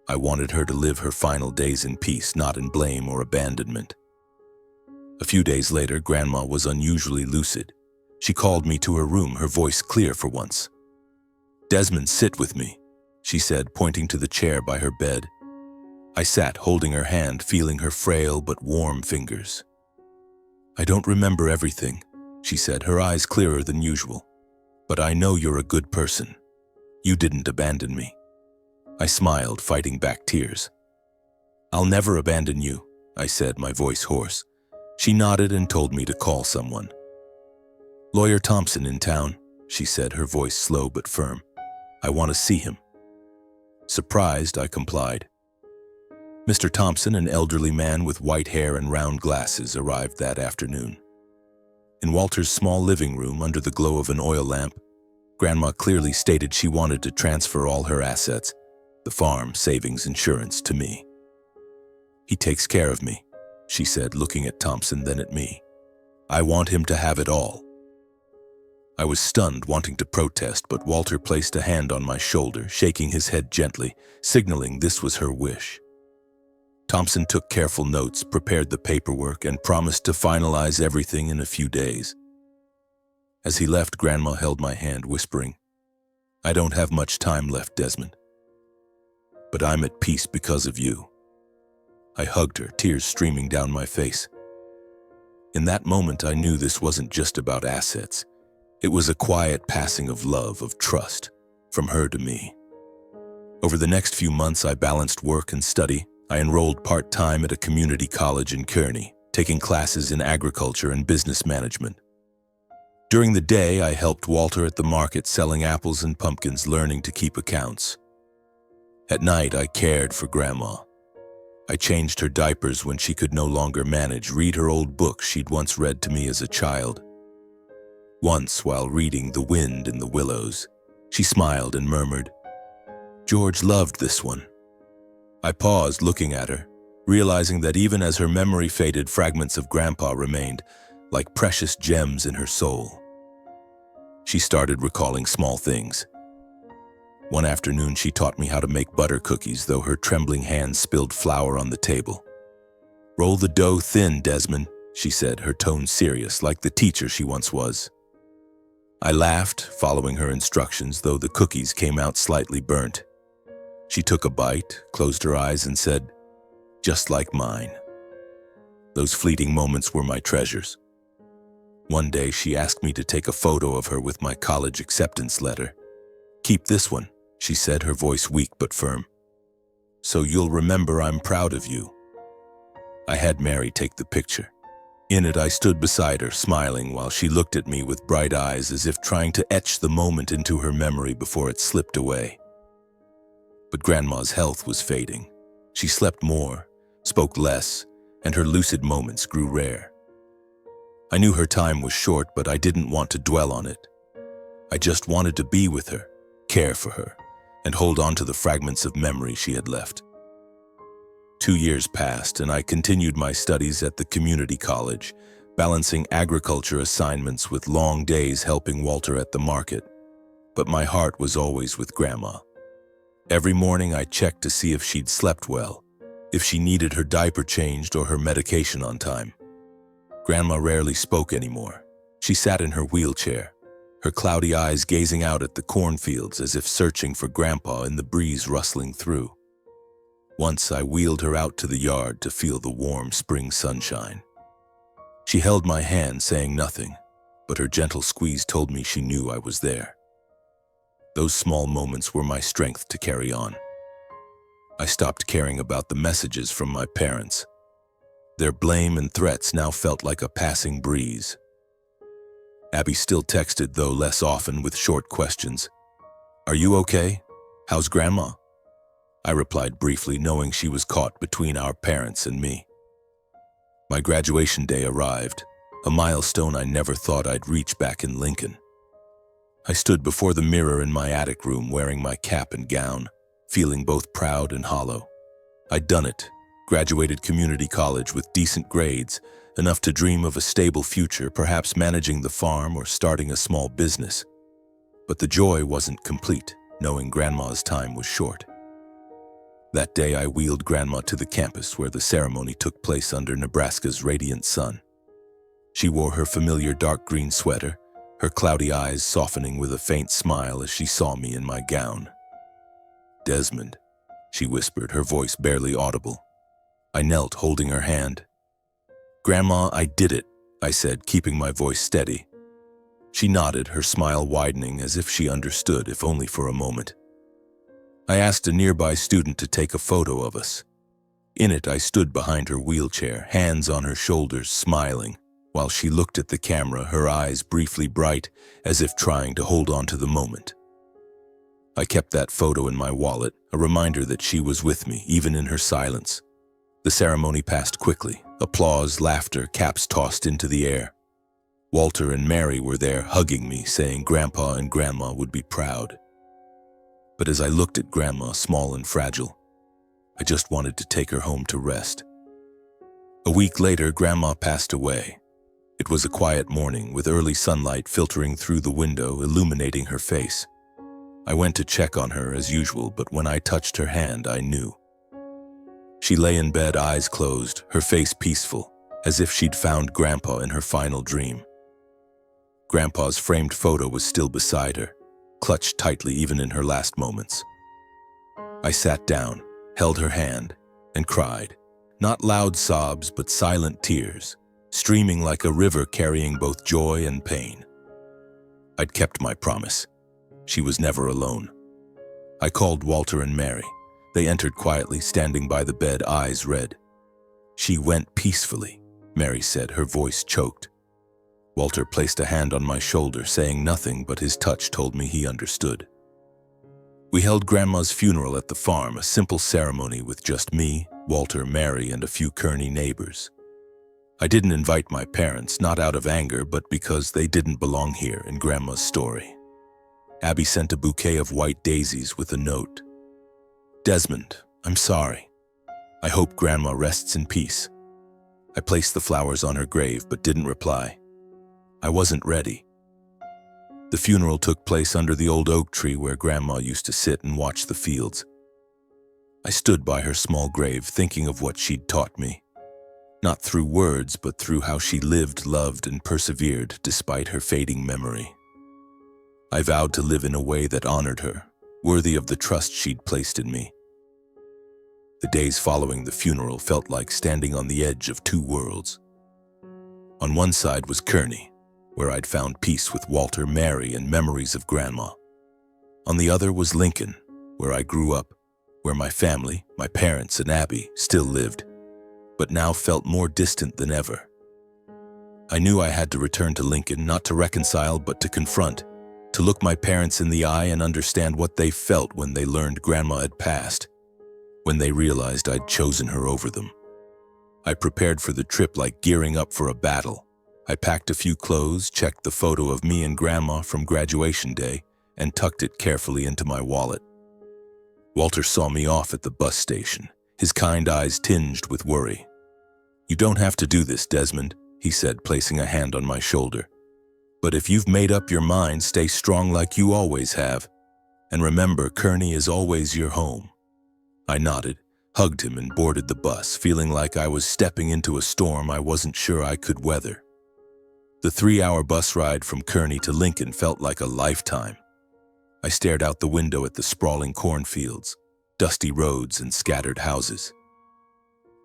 [SPEAKER 1] I wanted her to live her final days in peace, not in blame or abandonment. A few days later, Grandma was unusually lucid. She called me to her room, her voice clear for once. "Desmond, sit with me," she said, pointing to the chair by her bed. I sat, holding her hand, feeling her frail but warm fingers. "I don't remember everything," she said, her eyes clearer than usual. "But I know you're a good person. You didn't abandon me." I smiled, fighting back tears. "I'll never abandon you," I said, my voice hoarse. She nodded and told me to call someone. "Lawyer Thompson in town," she said, her voice slow but firm. "I want to see him." Surprised, I complied. Mr. Thompson, an elderly man with white hair and round glasses, arrived that afternoon. In Walter's small living room, under the glow of an oil lamp, Grandma clearly stated she wanted to transfer all her assets, the farm, savings, insurance, to me. "He takes care of me," she said, looking at Thompson, then at me. "I want him to have it all." I was stunned, wanting to protest, but Walter placed a hand on my shoulder, shaking his head gently, signaling this was her wish. Thompson took careful notes, prepared the paperwork, and promised to finalize everything in a few days. As he left, Grandma held my hand, whispering, "I don't have much time left, Desmond. But I'm at peace because of you." I hugged her, tears streaming down my face. In that moment, I knew this wasn't just about assets. It was a quiet passing of love, of trust, from her to me. Over the next few months, I balanced work and study. I enrolled part-time at a community college in Kearney, taking classes in agriculture and business management. During the day, I helped Walter at the market selling apples and pumpkins, learning to keep accounts. At night, I cared for Grandma. I changed her diapers when she could no longer manage, read her old books she'd once read to me as a child. Once, while reading The Wind in the Willows, she smiled and murmured, "George loved this one." I paused, looking at her, realizing that even as her memory faded, fragments of Grandpa remained, like precious gems in her soul. She started recalling small things. One afternoon, she taught me how to make butter cookies, though her trembling hands spilled flour on the table. "Roll the dough thin, Desmond," she said, her tone serious, like the teacher she once was. I laughed, following her instructions, though the cookies came out slightly burnt. She took a bite, closed her eyes, and said, "Just like mine." Those fleeting moments were my treasures. One day, she asked me to take a photo of her with my college acceptance letter. "Keep this one," she said, her voice weak but firm, "so you'll remember I'm proud of you." I had Mary take the picture. In it, I stood beside her, smiling, while she looked at me with bright eyes, as if trying to etch the moment into her memory before it slipped away. But Grandma's health was fading. She slept more, spoke less, and her lucid moments grew rare. I knew her time was short, but I didn't want to dwell on it. I just wanted to be with her, care for her, and hold on to the fragments of memory she had left. 2 years passed, and I continued my studies at the community college, balancing agriculture assignments with long days helping Walter at the market. But my heart was always with Grandma. Every morning I checked to see if she'd slept well, if she needed her diaper changed or her medication on time. Grandma rarely spoke anymore. She sat in her wheelchair, her cloudy eyes gazing out at the cornfields as if searching for Grandpa in the breeze rustling through. Once I wheeled her out to the yard to feel the warm spring sunshine. She held my hand, saying nothing, but her gentle squeeze told me she knew I was there. Those small moments were my strength to carry on. I stopped caring about the messages from my parents. Their blame and threats now felt like a passing breeze. Abby still texted, though less often, with short questions. "Are you okay? How's Grandma?" I replied briefly, knowing she was caught between our parents and me. My graduation day arrived, a milestone I never thought I'd reach back in Lincoln. I stood before the mirror in my attic room, wearing my cap and gown, feeling both proud and hollow. I'd done it, graduated community college with decent grades, enough to dream of a stable future, perhaps managing the farm or starting a small business. But the joy wasn't complete, knowing Grandma's time was short. That day, I wheeled Grandma to the campus where the ceremony took place under Nebraska's radiant sun. She wore her familiar dark green sweater, her cloudy eyes softening with a faint smile as she saw me in my gown. "Desmond," she whispered, her voice barely audible. I knelt, holding her hand. "Grandma, I did it," I said, keeping my voice steady. She nodded, her smile widening as if she understood, if only for a moment. I asked a nearby student to take a photo of us. In it, I stood behind her wheelchair, hands on her shoulders, smiling, while she looked at the camera, her eyes briefly bright, as if trying to hold on to the moment. I kept that photo in my wallet, a reminder that she was with me, even in her silence. The ceremony passed quickly. Applause, laughter, caps tossed into the air. Walter and Mary were there, hugging me, saying Grandpa and Grandma would be proud. But as I looked at Grandma, small and fragile, I just wanted to take her home to rest. A week later, Grandma passed away. It was a quiet morning, with early sunlight filtering through the window, illuminating her face. I went to check on her as usual, but when I touched her hand, I knew. She lay in bed, eyes closed, her face peaceful, as if she'd found Grandpa in her final dream. Grandpa's framed photo was still beside her, clutched tightly even in her last moments. I sat down, held her hand, and cried. Not loud sobs, but silent tears, streaming like a river carrying both joy and pain. I'd kept my promise. She was never alone. I called Walter and Mary. They entered quietly, standing by the bed, eyes red. "She went peacefully," Mary said, her voice choked. Walter placed a hand on my shoulder, saying nothing, but his touch told me he understood. We held Grandma's funeral at the farm, a simple ceremony with just me, Walter, Mary, and a few Kearney neighbors. I didn't invite my parents, not out of anger, but because they didn't belong here in Grandma's story. Abby sent a bouquet of white daisies with a note. "Desmond, I'm sorry. I hope Grandma rests in peace." I placed the flowers on her grave but didn't reply. I wasn't ready. The funeral took place under the old oak tree where Grandma used to sit and watch the fields. I stood by her small grave thinking of what she'd taught me. Not through words, but through how she lived, loved, and persevered despite her fading memory. I vowed to live in a way that honored her, worthy of the trust she'd placed in me. The days following the funeral felt like standing on the edge of two worlds. On one side was Kearney, where I'd found peace with Walter, Mary, and memories of Grandma. On the other was Lincoln, where I grew up, where my family, my parents, and Abby still lived, but now felt more distant than ever. I knew I had to return to Lincoln, not to reconcile, but to confront, to look my parents in the eye and understand what they felt when they learned Grandma had passed, when they realized I'd chosen her over them. I prepared for the trip like gearing up for a battle. I packed a few clothes, checked the photo of me and Grandma from graduation day, and tucked it carefully into my wallet. Walter saw me off at the bus station, his kind eyes tinged with worry. "You don't have to do this, Desmond," he said, placing a hand on my shoulder. "But if you've made up your mind, stay strong like you always have. And remember, Kearney is always your home." I nodded, hugged him, and boarded the bus, feeling like I was stepping into a storm I wasn't sure I could weather. The 3-hour bus ride from Kearney to Lincoln felt like a lifetime. I stared out the window at the sprawling cornfields, dusty roads, and scattered houses.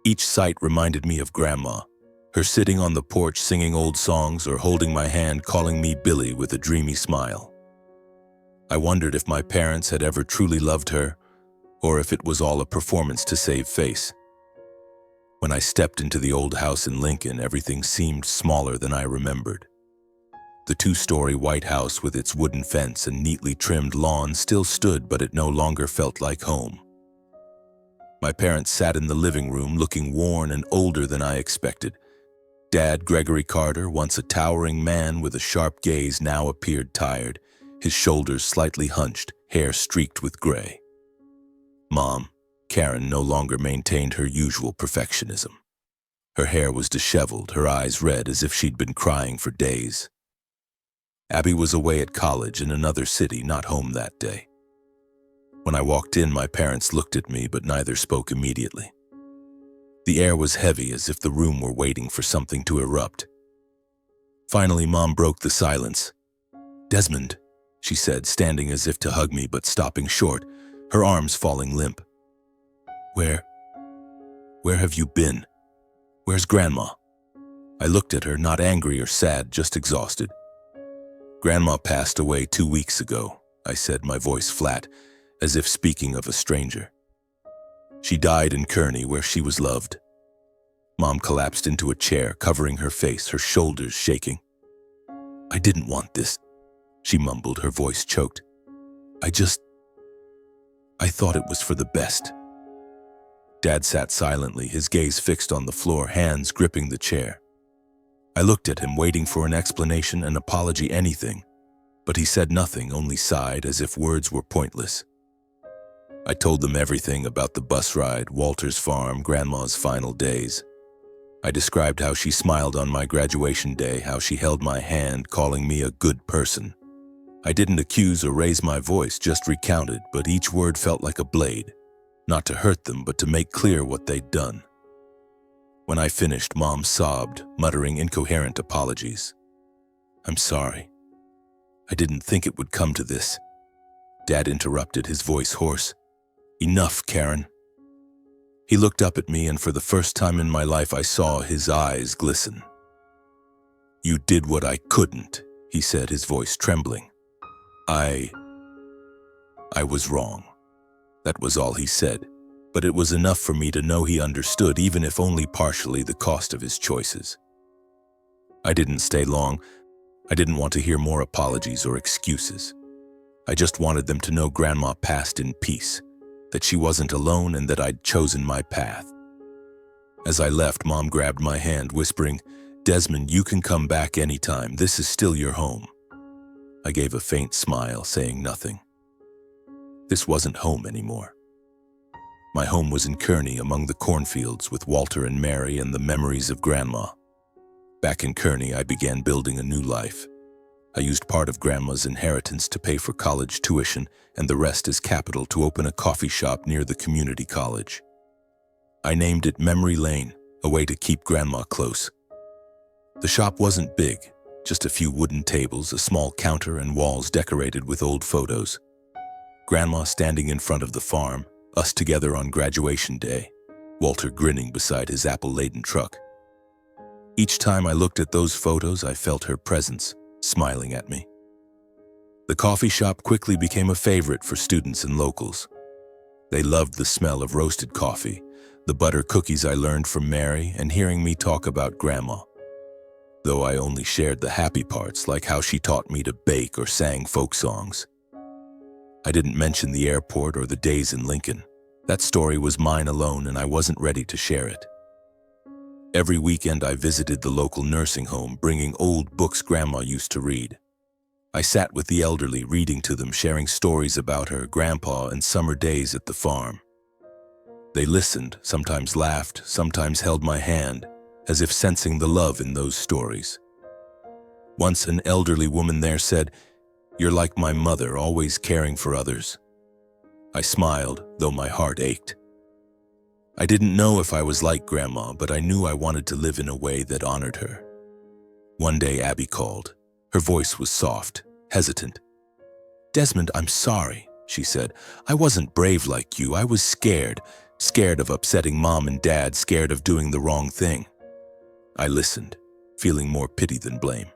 [SPEAKER 1] Each sight reminded me of Grandma, her sitting on the porch singing old songs or holding my hand calling me Billy with a dreamy smile. I wondered if my parents had ever truly loved her, or if it was all a performance to save face. When I stepped into the old house in Lincoln, everything seemed smaller than I remembered. The 2-story white house with its wooden fence and neatly trimmed lawn still stood, but it no longer felt like home. My parents sat in the living room looking worn and older than I expected. Dad, Gregory Carter, once a towering man with a sharp gaze, now appeared tired, his shoulders slightly hunched, hair streaked with gray. Mom, Karen, no longer maintained her usual perfectionism. Her hair was disheveled, her eyes red as if she'd been crying for days. Abby was away at college in another city, not home that day. When I walked in, my parents looked at me, but neither spoke immediately. The air was heavy, as if the room were waiting for something to erupt. Finally, Mom broke the silence. "Desmond," she said, standing as if to hug me, but stopping short, her arms falling limp. Where have you been? Where's Grandma?" I looked at her, not angry or sad, just exhausted. "Grandma passed away 2 weeks ago," I said, my voice flat, as if speaking of a stranger. "She died in Kearney, where she was loved." Mom collapsed into a chair, covering her face, her shoulders shaking. "I didn't want this," she mumbled, her voice choked. I thought it was for the best." Dad sat silently, his gaze fixed on the floor, hands gripping the chair. I looked at him, waiting for an explanation, an apology, anything. But he said nothing, only sighed, as if words were pointless. I told them everything about the bus ride, Walter's farm, Grandma's final days. I described how she smiled on my graduation day, how she held my hand, calling me a good person. I didn't accuse or raise my voice, just recounted, but each word felt like a blade, not to hurt them, but to make clear what they'd done. When I finished, Mom sobbed, muttering incoherent apologies. "I'm sorry. I didn't think it would come to this." Dad interrupted, his voice hoarse. "Enough, Karen." He looked up at me, and for the first time in my life I saw his eyes glisten. "You did what I couldn't," he said, his voice trembling. I was wrong." That was all he said, but it was enough for me to know he understood, even if only partially, the cost of his choices. I didn't stay long. I didn't want to hear more apologies or excuses. I just wanted them to know Grandma passed in peace, that she wasn't alone, and that I'd chosen my path. As I left, Mom grabbed my hand, whispering, "Desmond, you can come back anytime. This is still your home." I gave a faint smile, saying nothing. This wasn't home anymore. My home was in Kearney, among the cornfields, with Walter and Mary and the memories of Grandma. Back in Kearney, I began building a new life. I used part of Grandma's inheritance to pay for college tuition and the rest as capital to open a coffee shop near the community college. I named it Memory Lane, a way to keep Grandma close. The shop wasn't big, just a few wooden tables, a small counter, and walls decorated with old photos. Grandma standing in front of the farm, us together on graduation day, Walter grinning beside his apple-laden truck. Each time I looked at those photos, I felt her presence, smiling at me. The coffee shop quickly became a favorite for students and locals. They loved the smell of roasted coffee, the butter cookies I learned from Mary, and hearing me talk about Grandma. Though I only shared the happy parts, like how she taught me to bake or sang folk songs. I didn't mention the airport or the days in Lincoln. That story was mine alone, and I wasn't ready to share it. Every weekend I visited the local nursing home, bringing old books Grandma used to read. I sat with the elderly, reading to them, sharing stories about her, Grandpa, and summer days at the farm. They listened, sometimes laughed, sometimes held my hand, as if sensing the love in those stories. Once an elderly woman there said, "You're like my mother, always caring for others." I smiled, though my heart ached. I didn't know if I was like Grandma, but I knew I wanted to live in a way that honored her. One day Abby called. Her voice was soft, hesitant. "Desmond, I'm sorry," she said. "I wasn't brave like you. I was scared of upsetting Mom and Dad, scared of doing the wrong thing." I listened, feeling more pity than blame.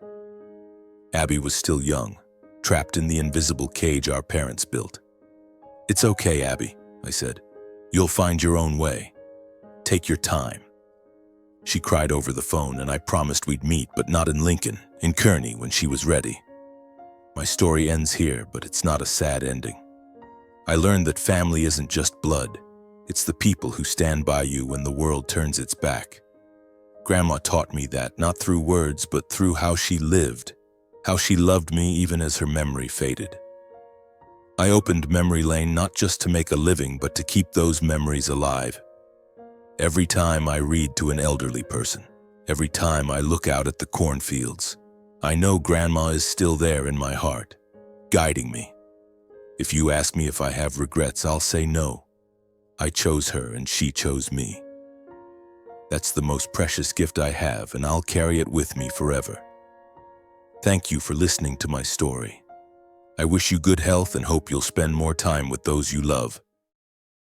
[SPEAKER 1] Abby was still young, trapped in the invisible cage our parents built. "It's okay, Abby," I said. "You'll find your own way. Take your time." She cried over the phone, and I promised we'd meet, but not in Lincoln, in Kearney, when she was ready. My story ends here, but it's not a sad ending. I learned that family isn't just blood. It's the people who stand by you when the world turns its back. Grandma taught me that, not through words, but through how she lived, how she loved me even as her memory faded. I opened Memory Lane not just to make a living, but to keep those memories alive. Every time I read to an elderly person, every time I look out at the cornfields, I know Grandma is still there in my heart, guiding me. If you ask me if I have regrets, I'll say no. I chose her and she chose me. That's the most precious gift I have, and I'll carry it with me forever. Thank you for listening to my story. I wish you good health and hope you'll spend more time with those you love.